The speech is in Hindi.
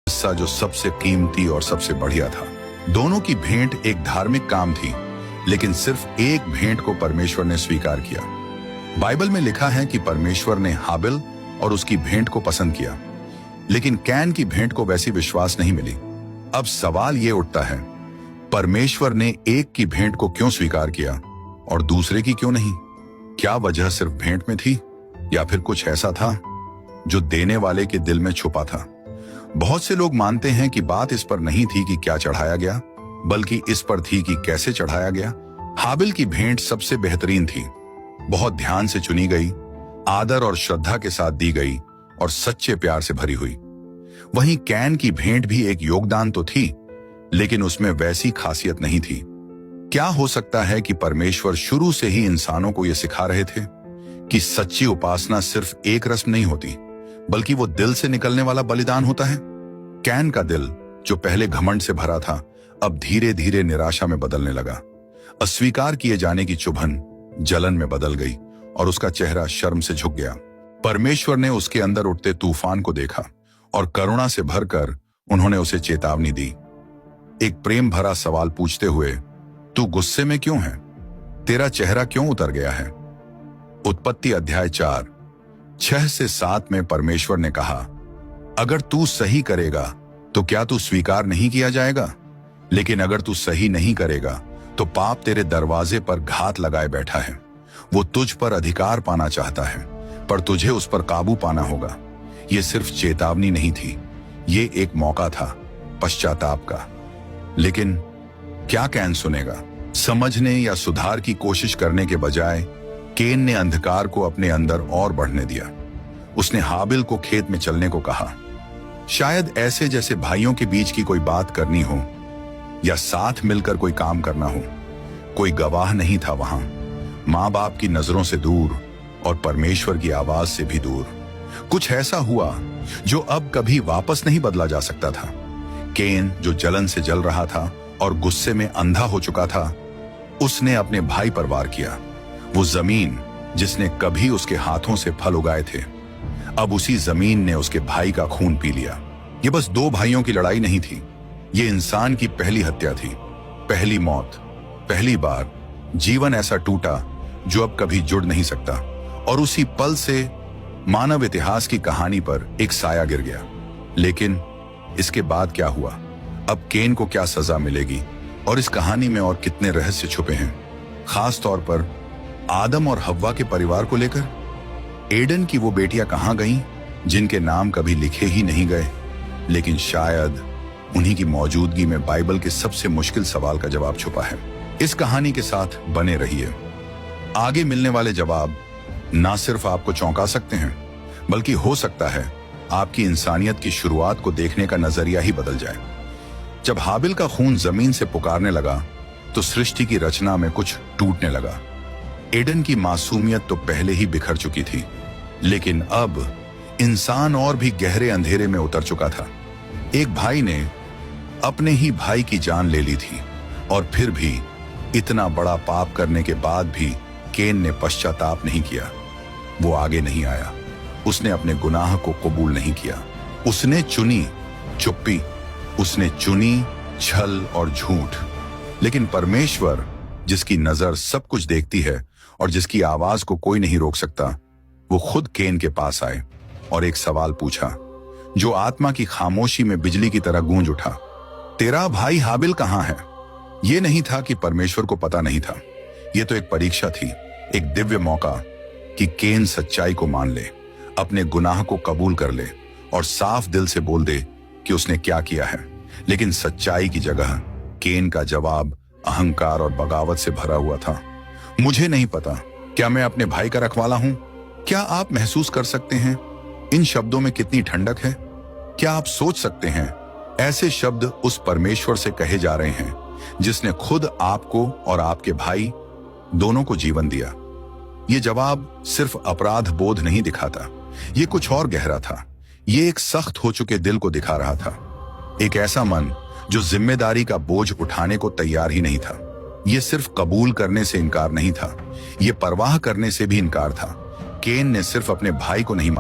हिस्सा जो सबसे कीमती और सबसे बढ़िया था। दोनों की भेंट एक धार्मिक काम थी, लेकिन सिर्फ एक भेंट को परमेश्वर ने स्वीकार किया। बाइबल में लिखा है कि परमेश्वर ने हाबिल और उसकी भेंट को पसंद किया, लेकिन कैन की भेंट को वैसी विश्वास नहीं मिली। अब सवाल यह उठता है, परमेश्वर ने एक की भेंट को क्यों स्वीकार किया और दूसरे की क्यों नहीं? क्या वजह सिर्फ भेंट में थी या फिर कुछ ऐसा था जो देने वाले के दिल में छुपा था? बहुत से लोग मानते हैं कि बात इस पर नहीं थी कि क्या चढ़ाया गया, बल्कि इस पर थी कि कैसे चढ़ाया गया। हाबिल की भेंट सबसे बेहतरीन थी, बहुत ध्यान से चुनी गई, आदर और श्रद्धा के साथ दी गई और सच्चे प्यार से भरी हुई। वहीं कैन की भेंट भी एक योगदान तो थी, लेकिन उसमें वैसी खासियत नहीं थी। क्या हो सकता है कि परमेश्वर शुरू से ही इंसानों को यह सिखा रहे थे कि सच्ची उपासना सिर्फ एक रस्म नहीं होती, बल्कि वो दिल से निकलने वाला बलिदान होता है। कैन का दिल, जो पहले घमंड से भरा था, अब धीरे धीरे निराशा में बदलने लगा। अस्वीकार किए जाने की चुभन जलन में बदल गई और उसका चेहरा शर्म से झुक गया। परमेश्वर ने उसके अंदर उठते तूफान को देखा और करुणा से भरकर उन्होंने उसे चेतावनी दी, एक प्रेम भरा सवाल पूछते हुए, तू गुस्से में क्यों है? तेरा चेहरा क्यों उतर गया है? उत्पत्ति अध्याय 4, 6 से 7 में परमेश्वर ने कहा, अगर तू सही करेगा तो क्या तू स्वीकार नहीं किया जाएगा? लेकिन अगर तू सही नहीं करेगा तो पाप तेरे दरवाजे पर घात लगाए बैठा है। वो तुझ पर अधिकार पाना चाहता है, पर तुझे उस पर काबू पाना होगा। ये सिर्फ चेतावनी नहीं थी, ये एक मौका था पश्चाताप का। लेकिन क्या कैन सुनेगा? समझने या सुधार की कोशिश करने के बजाय कैन ने अंधकार को अपने अंदर और बढ़ने दिया। उसने हाबिल को खेत में चलने को कहा, शायद ऐसे जैसे भाइयों के बीच की कोई बात करनी हो या साथ मिलकर कोई काम करना हो। कोई गवाह नहीं था वहां, मां बाप की नजरों से दूर और परमेश्वर की आवाज से भी दूर। कुछ ऐसा हुआ जो अब कभी वापस नहीं बदला जा सकता था। कैन, जो जलन से जल रहा था और गुस्से में अंधा हो चुका था, उसने अपने भाई पर वार किया। वो जमीन जिसने कभी उसके हाथों से फल उगाए थे, अब उसी जमीन ने उसके भाई का खून पी लिया। ये बस दो भाइयों की लड़ाई नहीं थी, ये इंसान की पहली हत्या थी, पहली मौत, पहली बार जीवन ऐसा टूटा जो अब कभी जुड़ नहीं सकता। और उसी पल से मानव इतिहास की कहानी पर एक साया गिर गया। लेकिन इसके बाद क्या हुआ? अब कैन को क्या सजा मिलेगी और इस कहानी में और कितने रहस्य छुपे हैं, खास तौर पर आदम और हव्वा के परिवार को लेकर? एडन की वो बेटियां कहां गईं जिनके नाम कभी लिखे ही नहीं गए? लेकिन शायद उन्हीं की मौजूदगी में बाइबल के सबसे मुश्किल सवाल का जवाब छुपा है। इस कहानी के साथ बने रहिए। आगे मिलने वाले जवाब ना सिर्फ आपको चौंका सकते हैं, बल्कि हो सकता है आपकी इंसानियत की शुरुआत को देखने का नजरिया ही बदल जाए। जब हाबिल का खून जमीन से पुकारने लगा तो सृष्टि की रचना में कुछ टूटने लगा। एडन की मासूमियत तो पहले ही बिखर चुकी थी, लेकिन अब इंसान और भी गहरे अंधेरे में उतर चुका था। एक भाई ने अपने ही भाई की जान ले ली थी, और फिर भी इतना बड़ा पाप करने के बाद भी कैन ने पश्चाताप नहीं किया। वो आगे नहीं आया, उसने अपने गुनाह को कबूल नहीं किया। उसने चुनी चुप्पी, उसने चुनी छल और झूठ। लेकिन परमेश्वर, जिसकी नजर सब कुछ देखती है और जिसकी आवाज को कोई नहीं रोक सकता, वो खुद कैन के पास आए और एक सवाल पूछा जो आत्मा की खामोशी में बिजली की तरह गूंज उठा, तेरा भाई हाबिल कहां है? यह नहीं था कि परमेश्वर को पता नहीं था, यह तो एक परीक्षा थी, एक दिव्य मौका कि कैन सच्चाई को मान ले, अपने गुनाह को कबूल कर ले और साफ दिल से बोल दे कि उसने क्या किया है। लेकिन सच्चाई की जगह कैन का जवाब अहंकार और बगावत से भरा हुआ था। मुझे नहीं पता, क्या मैं अपने भाई का रखवाला हूं? क्या आप महसूस कर सकते हैं इन शब्दों में कितनी ठंडक है? क्या आप सोच सकते हैं ऐसे शब्द उस परमेश्वर से कहे जा रहे हैं जिसने खुद आपको और आपके भाई दोनों को जीवन दिया? ये जवाब सिर्फ अपराध बोध नहीं दिखाता, ये कुछ और गहरा था। ये एक सख्त हो चुके दिल को दिखा रहा था, एक ऐसा मन जो जिम्मेदारी का बोझ उठाने को तैयार ही नहीं था। ये सिर्फ कबूल करने से इनकार नहीं था, ये परवाह करने से भी इनकार था। कैन ने सिर्फ अपने भाई को नहीं